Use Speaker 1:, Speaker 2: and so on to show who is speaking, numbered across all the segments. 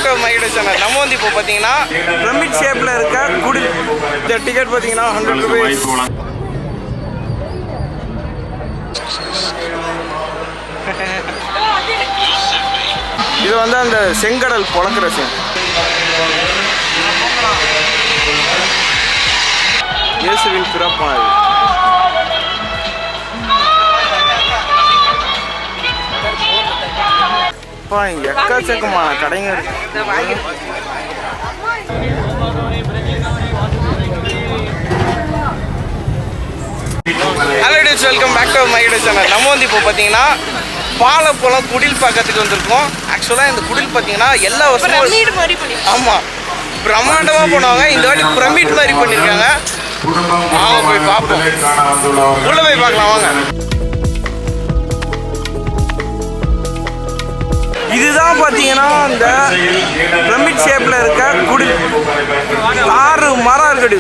Speaker 1: To my YouTube channel. நம்ம வந்து இப்போ பார்த்தீங்கன்னா பிரமிட் ஷேப்பில் இருக்க குடில். இந்த டிக்கெட் பார்த்தீங்கன்னா 100 rupees. இது வந்து அந்த செங்கடல் பொழக்கிற சீன். இயேசுவின் பிறப்பாய். அப்பா இங்கே எக்கச்சக்கமான கடைங்க இருக்கு. Hello dudes, welcome back to my YouTube channel. நம்ம வந்து இப்போ பார்த்தீங்கன்னா பாலப்பழம் குடில் பார்க்கறதுக்கு வந்திருக்கோம். ஆக்சுவலாக இந்த குடில் பார்த்தீங்கன்னா எல்லா வருஷமும் ஆமாம் பிரம்மாண்டமாக போனவங்க இந்த வாட்டி பிரமிட் மாதிரி பண்ணியிருக்காங்க. வாங்க போய் பார்ப்போம், உள்ள போய் பார்க்கலாம் வாங்க. இதுதான் பார்த்தீங்கன்னா இந்த பிரமிட் ஷேப்பில் இருக்க குடில். 6 மரம் இருக்குது.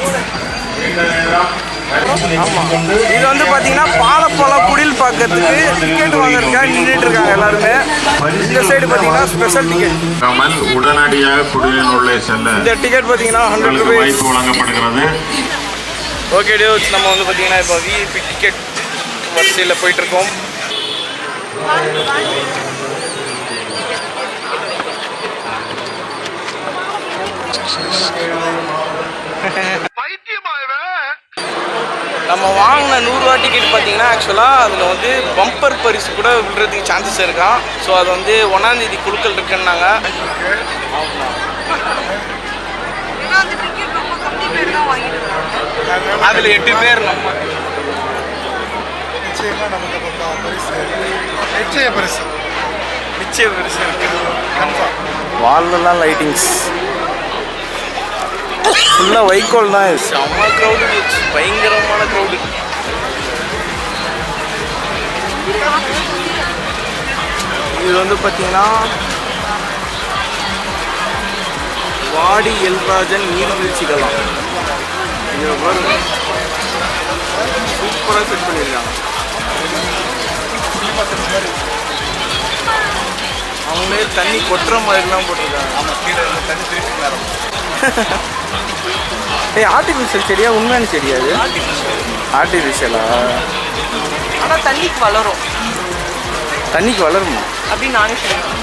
Speaker 1: ஆமாம், இது வந்து பார்த்தீங்கன்னா பாலப்பழம் குடில் பார்க்கறதுக்கு டிக்கெட் வாங்குறதுக்காக நின்றுட்டு இருக்காங்க எல்லாருமே. இந்த சைடு பார்த்தீங்கன்னா ஸ்பெஷல் டிக்கெட்.
Speaker 2: உடனடியாக குடிலின் உள்ளே செல்ல
Speaker 1: இந்த டிக்கெட் பார்த்தீங்கன்னா 100 rupees
Speaker 2: வழங்கப்படுகிறது.
Speaker 1: ஓகே டியூஸ், நம்ம வந்து பார்த்தீங்கன்னா இப்போ விஐபி டிக்கெட் வரிசையில் போயிட்டுருக்கோம். நம்ம வாங்கின 100 ரூபா டிக்கெட் பார்த்தீங்கன்னா ஆக்சுவலாக அதில் வந்து பம்பர் பரிசு கூட விடுறதுக்கு சான்சஸ் இருக்கான். ஸோ அது வந்து 1ஆம் தேதி குழுக்கள் இருக்குன்னாங்க. அதில் 8 பேர் நம்ம நிச்சய பரிசு இருக்கு. வால்லாம் லைட்டிங்ஸ் ஃபுல்லாக வைக்கோல் தான். செம்ம க்ரௌடு, பயங்கரமான க்ரௌடு. இது வந்து பார்த்தீங்கன்னா வாடி எல்ராஜன் நீர்வீழ்ச்சிகளாம். இதில் பாருங்க சூப்பராக செட் பண்ணியிருக்காங்க. அவங்களே தண்ணி கொட்டுற மாதிரிலாம் போட்டிருக்காங்க. ஆமாம், கீழே தண்ணி திருப்பி நேரம். ஆர்டிஃபிஷியல் செடியா உண்மையான செடியா? அது ஆர்டிஃபிஷியலா? ஆனால் தண்ணிக்கு வளரும். தண்ணிக்கு வளருமா அப்படின்னு நானே சொல்லுவேன்.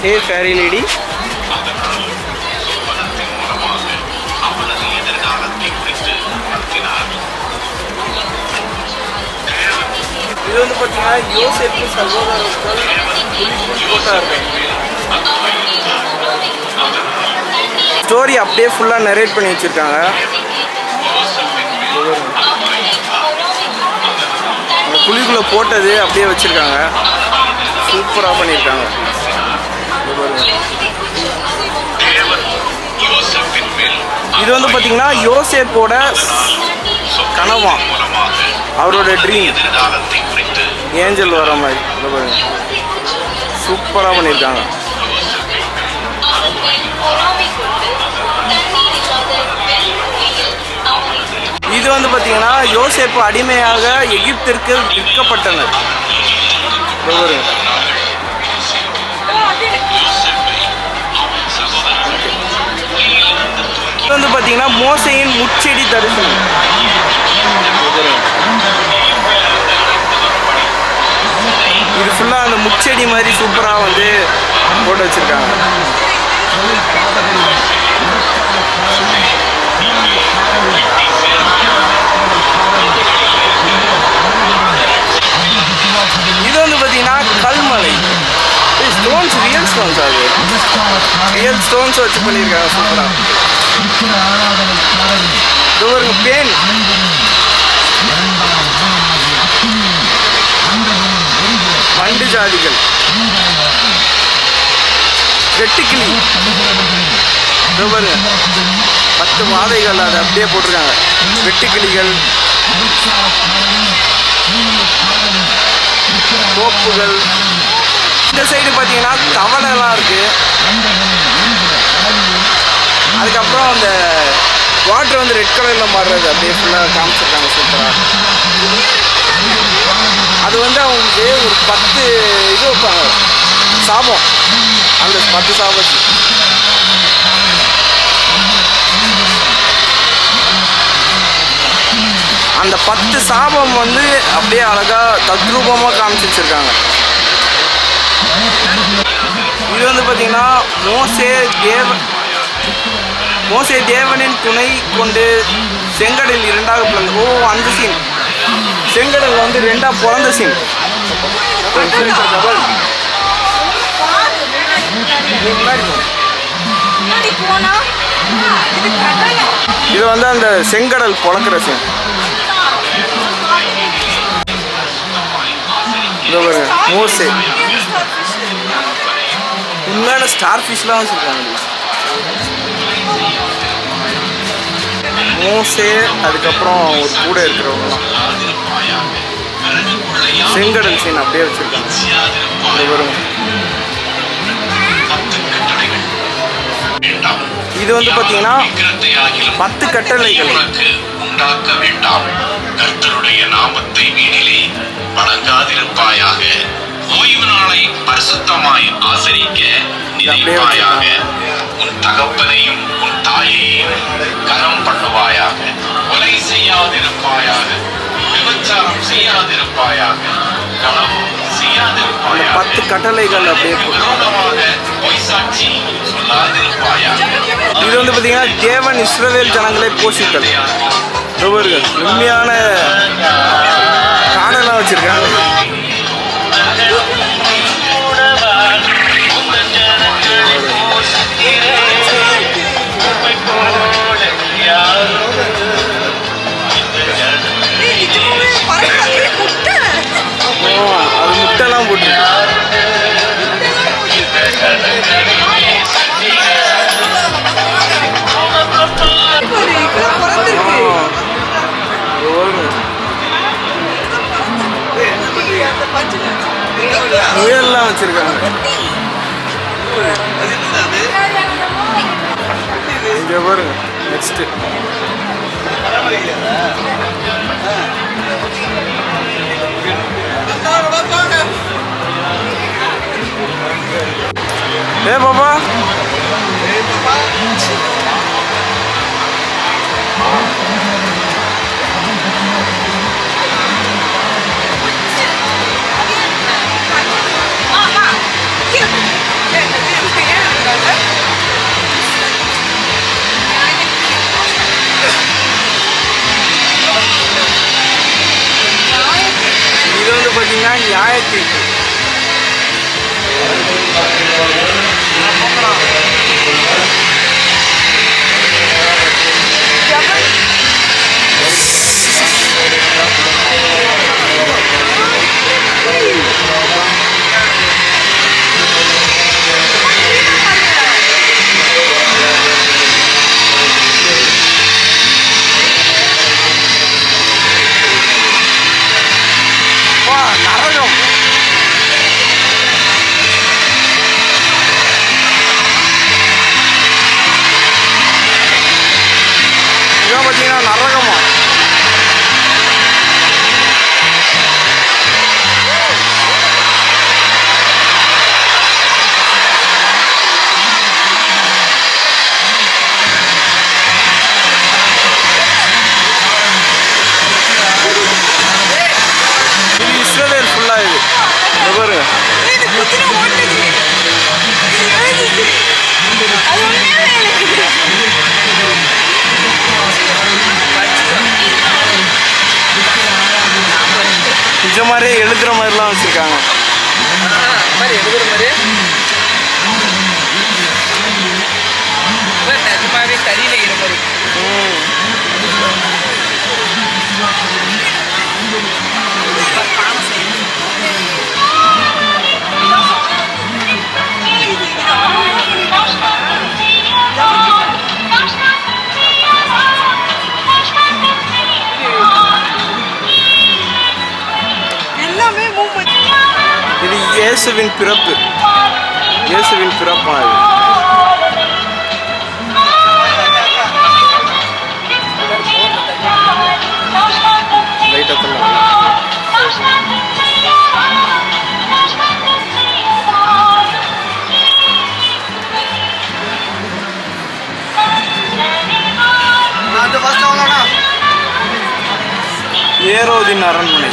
Speaker 1: ஏ ஃபேரி லேடி. இது வந்து பார்த்தீங்கன்னா யோசேப்பு சகோதரர்கள் போட்டா இருக்கு. ஸ்டோரி அப்படியே ஃபுல்லாக நரேட் பண்ணி வச்சுருக்காங்க. அந்த குழிக்குள்ளே போட்டது அப்படியே வச்சுருக்காங்க. சூப்பராக பண்ணியிருக்காங்க. இது வந்து பார்த்தீங்கன்னா யோசேப்போட கனவா, அவரோட ட்ரீம் ஏஞ்சல் வர மாதிரி. சூப்பராக பண்ணியிருக்காங்க. இது வந்து பார்த்தீங்கன்னா யோசேப்பு அடிமையாக எகிப்திற்கு விற்கப்பட்டனர். இது வந்து பார்த்தீங்கன்னா மோசையின் முச்செடி தரிசனம். இது ஃபுல்லாக அந்த முச்செடி மாதிரி சூப்பராக வந்து போட்டு வச்சுருக்காங்க. இது வந்து பார்த்தீங்கன்னா கல்மலை. Stones, real stones. அது ரியல் ஸ்டோன்ஸ் வச்சு பண்ணியிருக்காங்க சூப்பராக. இது ஒரு பேன். வண்டு ஜாதிகள், வெட்டுக்கிளி, 10 வாதைகள் அதை அப்படியே போட்டிருக்காங்க. வெட்டுக்கிளிகள், கோப்புகள். இந்த சைடு பார்த்தீங்கன்னா தவளைலாம் இருக்கு. அதுக்கப்புறம் அந்த வாட்டர் வந்து ரெட் கலரில் மாறுறது அப்படியே ஃபுல்லாக காமிச்சிருக்காங்க சூப்பராக. அது வந்து அவங்களுக்கு ஒரு 10 இது வைப்பாங்க. சாபம், அந்த 10 சாபம். அந்த 10 சாபம் வந்து அப்படியே அழகா தத்ரூபமாக காமிச்சு வச்சிருக்காங்க. இது வந்து பார்த்தீங்கன்னா மோசே தேவனின் துணை கொண்டு செங்கடல் 2ஆக பிளந்து. அந்த சீன் செங்கடல் வந்து 2ஆக பிறந்த சீன். இது வந்து அந்த செங்கடல் பொழக்கிற சீன். மோசே உண்மையான ஸ்டார் ஃபிஷ்லாம் வச்சுருக்காங்க. மோசே அதுக்கப்புறம் ஒரு கூட இருக்கிறவங்களாம் செங்கடல் சீன் அப்படியே வச்சுருக்காங்க. இது வந்து பார்த்தீங்கன்னா 10 கட்டளைகள்.
Speaker 3: உண்டாக்க வேண்டாம், கர்த்தருடைய நாமத்தை வீணிலே வணங்காதிருப்பாயாக, ஓய்வு நாளை பரிசுத்தமாய் ஆசரிக்க நினைப்பாயாக, உன் தகப்பனையும் உன் தாயையும் கனம் பண்ணுவாயாக, கொலை செய்யாதிருப்பாயாக, விபச்சாரம் செய்யாதிருப்பாயாக, களவு செய்யாதிருப்பாயாக,
Speaker 1: 10 கட்டளைகள் அப்படியே.
Speaker 3: பொய்சாட்சி சொல்லாதிருப்பாயாக.
Speaker 1: இது வந்து பார்த்தீங்கன்னா தேவன் இஸ்ரவேல் ஜனங்களை போஷித்தல். உண்மையான காடெல்லாம் வச்சிருக்காங்க. அது முட்டைலாம் போட்டு முயல்லாம் வச்சிருக்காங்க. இங்க பாருங்க. நெக்ஸ்ட் பாப்பா இது வந்து பார்த்தீங்கன்னா நியாயத்தீர்ப்பு. நரகம். இதான் பார்த்தீங்கன்னா நரகமா. இது இஸ்ரவேல் ஃபுல்லாக இது. பாருங்க. நிஜ மாதிரியே எழுதுற மாதிரிலாம் வச்சிருக்காங்க. எழுதுற மாதிரியே நிஜமாவே கறியில இருப்பது. இது இயேசுவின் பிறப்பு. இயேசுவின் பிறப்பா இது. ஏரோதின் அரண்மனை.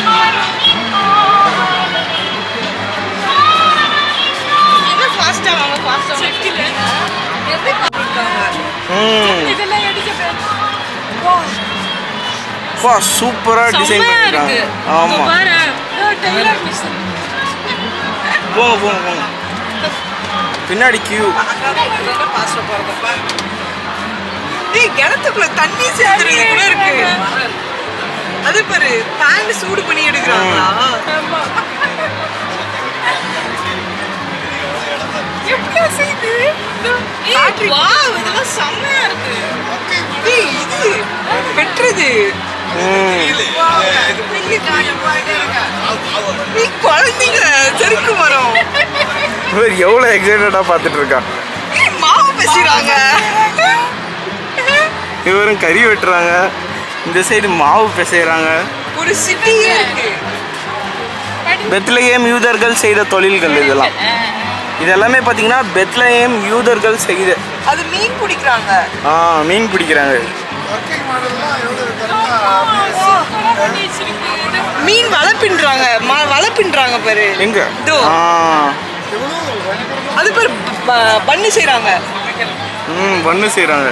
Speaker 1: சூப்பரா டிசைன் பண்ணிருக்காங்க. ஆமா போங்க போங்க போங்க. பின்னாடி கியூ.
Speaker 4: கிணத்துக்குள்ள தண்ணி சேர்ந்துறது கூட இருக்கு. அது பாரு பேண்ட் சூடு பண்ணி எடுக்கிறாங்களா? எப்படி செய்து? வாவ் இதெல்லாம் செம்மயா இருக்கு. இது வெட்டுறது. குழந்தைங்க செருக்கு மரம்.
Speaker 1: இவர் எவ்வளவு எக்ஸைட்டடா பார்த்துட்டு இருக்கா.
Speaker 4: மாவு பேசுறாங்க.
Speaker 1: இவரும் கறி வெட்டுறாங்க. இந்த சைடு மாவு பிசைறாங்க.
Speaker 4: ஒரு சிட்டியே இருக்கு.
Speaker 1: பெத்லகேம் யூதர்கள் செய்த தொழில்கள் இதெல்லாம். இதெல்லாமே பார்த்தீங்கன்னா பெத்லகேம் யூதர்கள் செய்த.
Speaker 4: அது மீன் பிடிக்கிறாங்க.
Speaker 1: மீன் பிடிக்கிறாங்க.
Speaker 4: மீன் வலை பின்றாங்க. வலை பின்றாங்க பாரு.
Speaker 1: எங்க?
Speaker 4: அது பாரு பண்ணு செய்றாங்க.
Speaker 1: பண்ணு செய்றாங்க.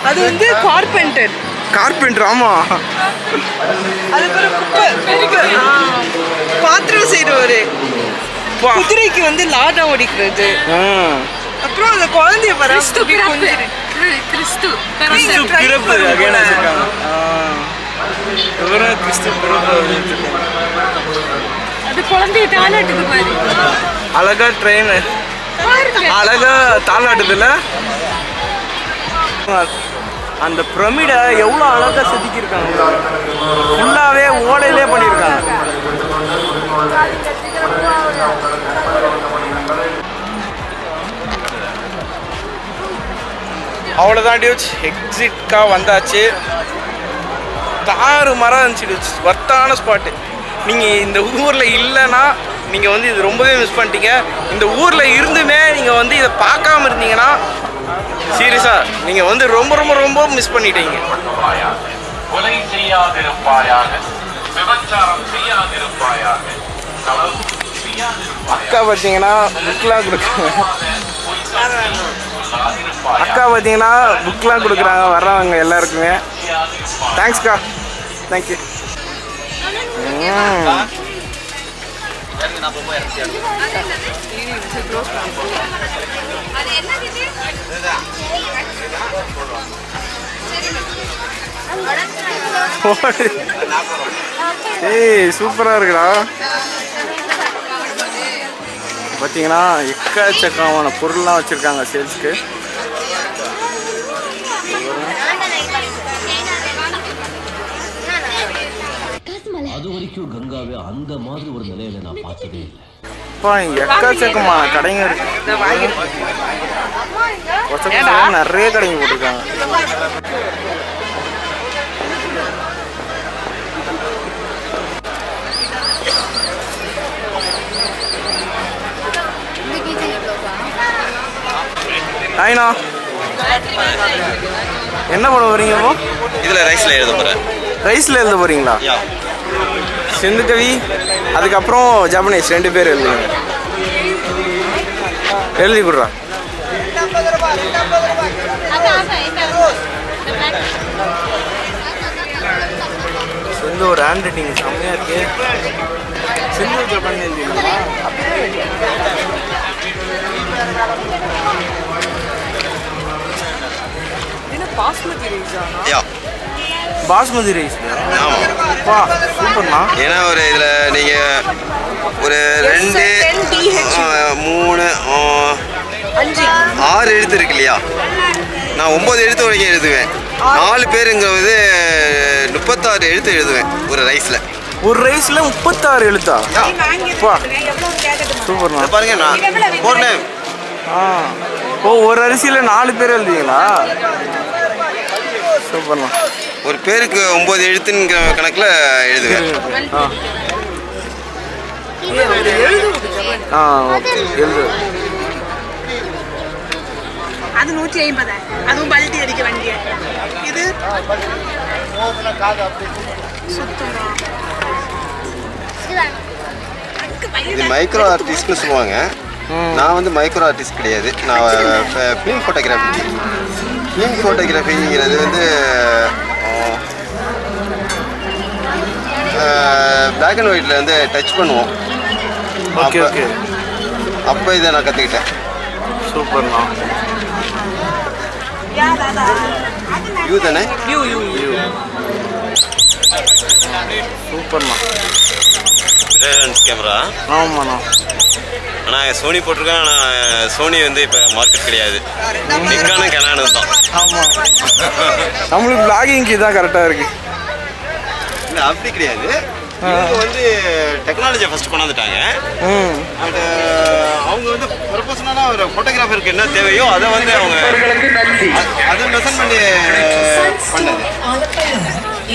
Speaker 4: அது வந்து கார்பெண்டர்.
Speaker 1: ஆமா.
Speaker 4: அது பாரு குப்பை பாத்திரம் செய்றவரு. குதிரைக்கு வந்து லாடம் ஓடிக்கிறது. அப்புறம் அந்த குழந்தைய பாரு. கிறிஸ்து பிறப்பு
Speaker 1: அகைன் வச்சிருக்காங்க. இவரும் கிறிஸ்து பிறப்பு வச்சிருக்காங்க.
Speaker 4: அது குழந்தைய தாளாட்டுது பாரு.
Speaker 1: அழகா ட்ரெயின் அழகா தாளாட்டுதுல. அந்த பிரமிடை எவ்வளோ அழகா செதுக்கியிருக்காங்க. ஃபுல்லாவே ஓலையிலே பண்ணியிருக்காங்க. அவ்வளோதான் டியூச். எக்ஸிட்காக வந்தாச்சு. தாறு மரம் இருந்துச்சு டியூச். ஒர்த்தான ஸ்பாட்டு. நீங்கள் இந்த ஊரில் இல்லைன்னா நீங்கள் வந்து இது ரொம்பவே மிஸ் பண்ணிட்டீங்க. இந்த ஊரில் இருந்துமே நீங்கள் வந்து இதை பார்க்காம இருந்தீங்கன்னா சீரியஸாக நீங்கள் வந்து ரொம்ப ரொம்ப ரொம்ப மிஸ் பண்ணிட்டீங்க.
Speaker 3: கொலை செய்யாதிருப்பாயாக, விபச்சாரம் செய்யாதிருப்பாயாக, களவு செய்யாதிருப்பாயாக,
Speaker 1: அக்கா பார்த்தீங்கன்னா புக்லாம் கொடுக்குறாங்க. அக்கா பார்த்தீங்கன்னா புக்லாம் கொடுக்குறாங்க வர்றவங்க எல்லாருக்குமே. தேங்க்ஸ்க்கா. தேங்க்யூ. ஏய் சூப்பராக இருக்குடா. பார்த்தீங்கன்னா எக்கச்சக்கமான பொருள்லாம் வச்சுருக்காங்க சேல்ஸ்க்கு.
Speaker 5: அது வரைக்கும் கங்காவே அந்த மாதிரி ஒரு நிலையில நான் பார்த்ததே இல்லை.
Speaker 1: இங்கே எக்கச்சக்கமான கடைங்க இருக்கு. நிறைய கடைங்க போட்டிருக்காங்க. ஐனா என்ன பண்ண போறீங்க இப்போ?
Speaker 6: இதில் ரைஸில் எழுத போகிறேன்.
Speaker 1: ரைஸில் எழுத போறீங்களா? சிந்துகவி அதுக்கப்புறம் ஜப்பனீஸ் 2 பேர் எழுதுங்க. எழுதி கொடுறா. சிந்து ஒரு ஹேண்ட் ரைட்டிங் செம்மையா இருக்கு. சிந்து ஜப்பான் எழுதிங்களா?
Speaker 4: பாஸ்மதி ரைஸா?
Speaker 1: பாஸ்மதி ரைஸ்.
Speaker 6: ஆமாம்.
Speaker 1: வா சூப்பர்ண்ணா.
Speaker 6: ஏன்னா ஒரு இதில் நீங்கள் ஒரு 2 3 6 எழுத்து இருக்கு இல்லையா? நான் 9 எழுத்து வரைக்கும் எழுதுவேன். 4 பேருங்கிறது 36 எழுத்து எழுதுவேன் ஒரு ரைஸில்.
Speaker 1: ஒரு ரைஸில் 36 எழுத்தா? வா சூப்பர்ண்ணா.
Speaker 6: பாருங்க நான் போடுறேன்.
Speaker 1: ஒரு அரிசியில் 4 பேர் எழுதுவீங்களா? சூப்பர்ண்ணா.
Speaker 6: ஒரு பேருக்கு 9 எழுத்துங்கிற கணக்கில் எழுதுவேன்.
Speaker 1: ஓகே எழுது.
Speaker 4: அது 150. அதுவும் பல்ட்டி அடிக்க வண்டிய. இது
Speaker 6: இது மைக்ரோ ஆர்டிஸ்ட்னு சொல்லுவாங்க. நான் வந்து மைக்ரோ ஆர்டிஸ்ட் கிடையாது. நான் ஃபிலிம் ஃபோட்டோகிராஃபிங்கிறது வந்து பிளாக் அண்ட் ஒயிட்டில் வந்து டச் பண்ணுவோம்.
Speaker 1: Okay okay.
Speaker 6: அப்போ இதை நான் கற்றுக்கிட்டேன்.
Speaker 1: சூப்பர்ண்ணா.
Speaker 6: யூ தானே?
Speaker 1: யூ சூப்பர்ண்ணா.
Speaker 6: கேமரா.
Speaker 1: ஆமாண்ணா.
Speaker 6: ஆனால் சோனி போட்டிருக்கேன். ஆனால் சோனி வந்து இப்போ மார்க்கெட் கிடையாது. நிக்கானும் கெனானும் தான்.
Speaker 1: ஆமாம், நம்மளுக்கு பிளாகிங்க்கு தான் கரெக்டாக இருக்குது.
Speaker 6: இல்லை அப்படி கிடையாது. இவங்க வந்து டெக்னாலஜியை ஃபஸ்ட்டு கொண்டாந்துட்டாங்க. பட் அவங்க வந்து ப்ரொஃபஷனலாக ஒரு ஃபோட்டோகிராஃபருக்கு என்ன தேவையோ அதை வந்து அவங்க அதை மெசன் பண்ணி பண்ணது.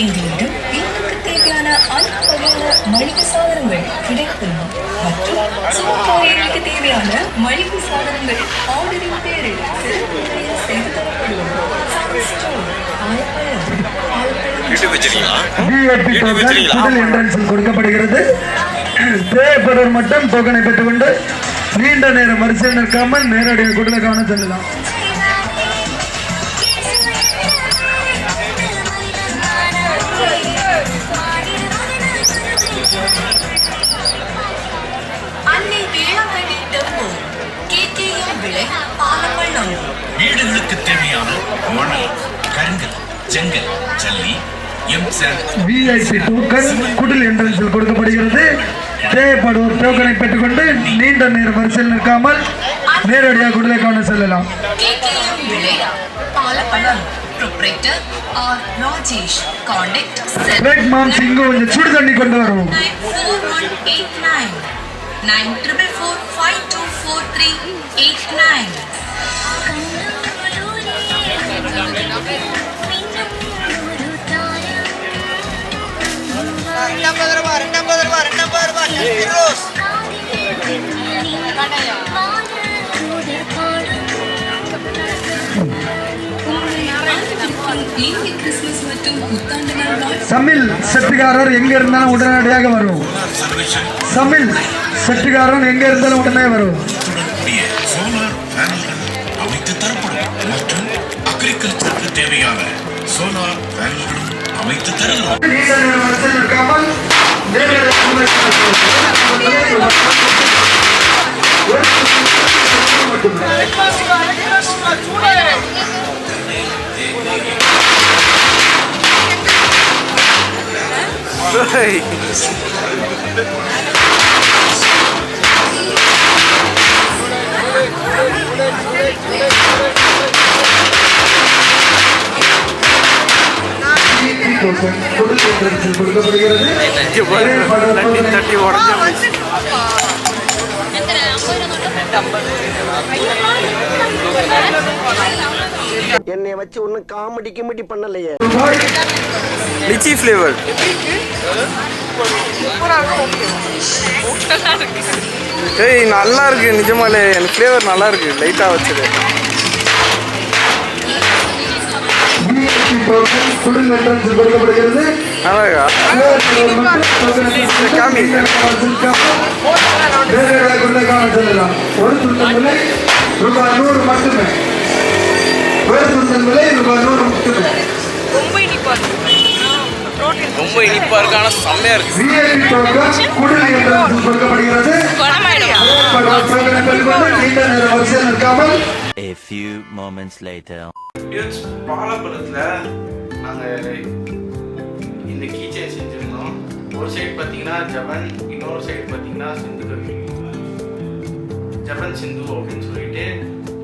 Speaker 7: எங்களிடம் வீட்டுக்கு தேவையான அனைத்து வகையான மளிகை சாதனங்கள் கிடைக்கும் மற்றும் சின்ன கோயிலுக்கு தேவையான மளிகை சாதனங்கள் ஆர்டரின் பேரில் சிறப்பு முறையில் செய்து தரப்படும்.
Speaker 8: கொடுக்கப்படுகிறது. தேவைப்படுவர் மட்டும் டோக்கனை பெற்றுக்கொண்டு நீண்ட நேரம் வரிசையில் நிற்காமல் நேரடியாக குடலுக்கான செல்லலாம்.
Speaker 3: வீடுகளுக்கு தேவையான மணல், கருங்கல், செங்கல், ஜல்லி,
Speaker 8: விஐபி டோக்கன் குடில் என்ட்ரன்ஸில் கொடுக்கப்படுகிறது. தேவைப்படுவோர் டோக்கனை பெற்றுக்கொண்டு நீண்ட நேரம் வரிசையில் நிற்காமல் நேரடியாக குடிலுக்கான செல்லலாம். இங்கு கொஞ்சம் சுடு தண்ணி கொண்டு வருவோம்.
Speaker 7: 9444524389.
Speaker 8: சமில் செட்டுக்காரர் எங்க இருந்தாலும் உடனடியாக வரும். சமில் செட்டுக்காரன் எங்க இருந்தாலும் உடனே வரும்.
Speaker 3: சோலார் பேனல்கள் அமைத்து தரப்படும் மற்றும் அக்ரிகல்ச்சருக்கு தேவையான சோலார் பேனல்களும் அமைத்து தருகிறோம்.
Speaker 6: என்னை வச்சு ஒன்னும் காமெடி பண்ணலையே.
Speaker 1: Lychee flavour. ஏய் நல்லா இருக்கு நிஜமாலே. எனக்கு ஃப்ளேவர் நல்லா இருக்கு. லைட்டா வச்சது. அழகா காமி.
Speaker 8: ஒரு துண்டல் விலை ரூபாய் 100 மட்டுமே. ஒரு துண்டல் விலை ரூபாய் 100 மட்டுமே.
Speaker 4: ரொம்ப இனிப்பா
Speaker 1: இருக்கு. ஆனால் செம்மையா இருக்கு.
Speaker 5: A few moments later.
Speaker 1: பாலபுரத்தில் நாங்கள் இந்த கீச்சைன் செஞ்சுருந்தோம். ஒரு சைடு பார்த்தீங்கன்னா ஜபன், இன்னொரு சைடு பார்த்தீங்கன்னா சிந்து கவி. ஜபன் சிந்து அப்படின்னு சொல்லிட்டு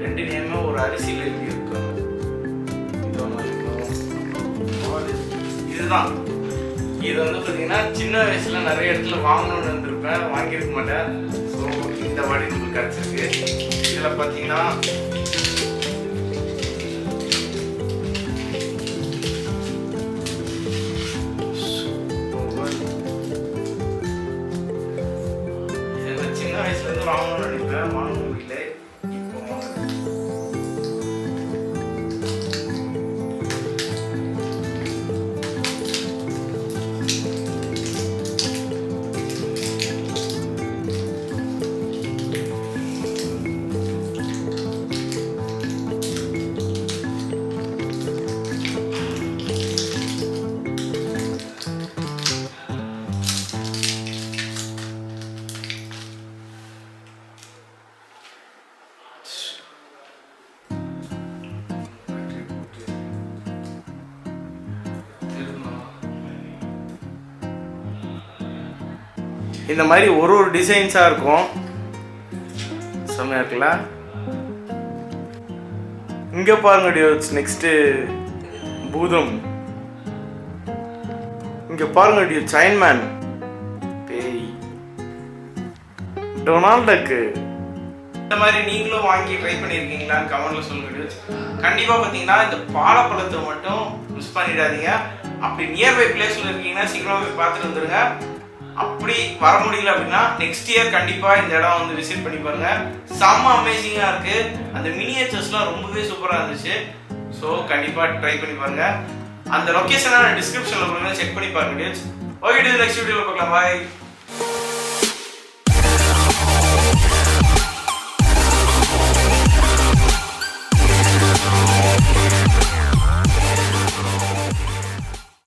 Speaker 1: ரெண்டு நேமே ஒரு அரிசியில் எழுதியிருக்கோம். இதுதான். இது வந்து பார்த்தீங்கன்னா சின்ன வயசுல நிறைய இடத்துல வாங்கணும்னு இருந்திருப்பேன், வாங்கியிருக்க மாட்டேன். ஸோ இந்த வடிவமைப்பு கிடச்சிருக்கு. இதில் பார்த்தீங்கன்னா சின்ன வயசுலேருந்து வாங்கணும்னு நினைப்பேன், வாங்க முடியல. இப்போ இந்த மாதிரி ஒரு ஒரு டிசைன்ஸாக இருக்கும். செம்மையாக இருக்குல்ல. இங்கே பாருங்க டியோஸ், நெக்ஸ்ட்டு பூதம். இங்கே பாருங்க டியோ, சைன்மேன், பேய், டொனால்ட் டக்கு. இந்த மாதிரி நீங்களும் வாங்கி ட்ரை பண்ணியிருக்கீங்களான்னு கமெண்ட்ல சொல்லுங்க டியோஸ். கண்டிப்பாக பார்த்தீங்கன்னா இந்த பாலப்பழத்தை மட்டும் மிஸ் பண்ணிடாதீங்க. அப்படி நியர்பை பிளேஸில் இருக்கீங்கன்னா சீக்கிரமாக போய் பார்த்துட்டு வந்துடுங்க. அப்படி வர முடியல அப்படின்னா நெக்ஸ்ட் இயர் கண்டிப்பாக இந்த இடம் வந்து விசிட் பண்ணி பாருங்க. செம்ம அமேசிங்காக இருக்குது. அந்த மினியேச்சர்ஸ்லாம் ரொம்பவே சூப்பராக இருந்துச்சு. ஸோ கண்டிப்பாக ட்ரை பண்ணி பாருங்க. அந்த லொக்கேஷனை நான் டிஸ்கிரிப்ஷனில் கொடுங்க, செக் பண்ணி பாருங்க. ஓகே, நெக்ஸ்ட் வீடியோவில் பார்க்கலாம். பாய்.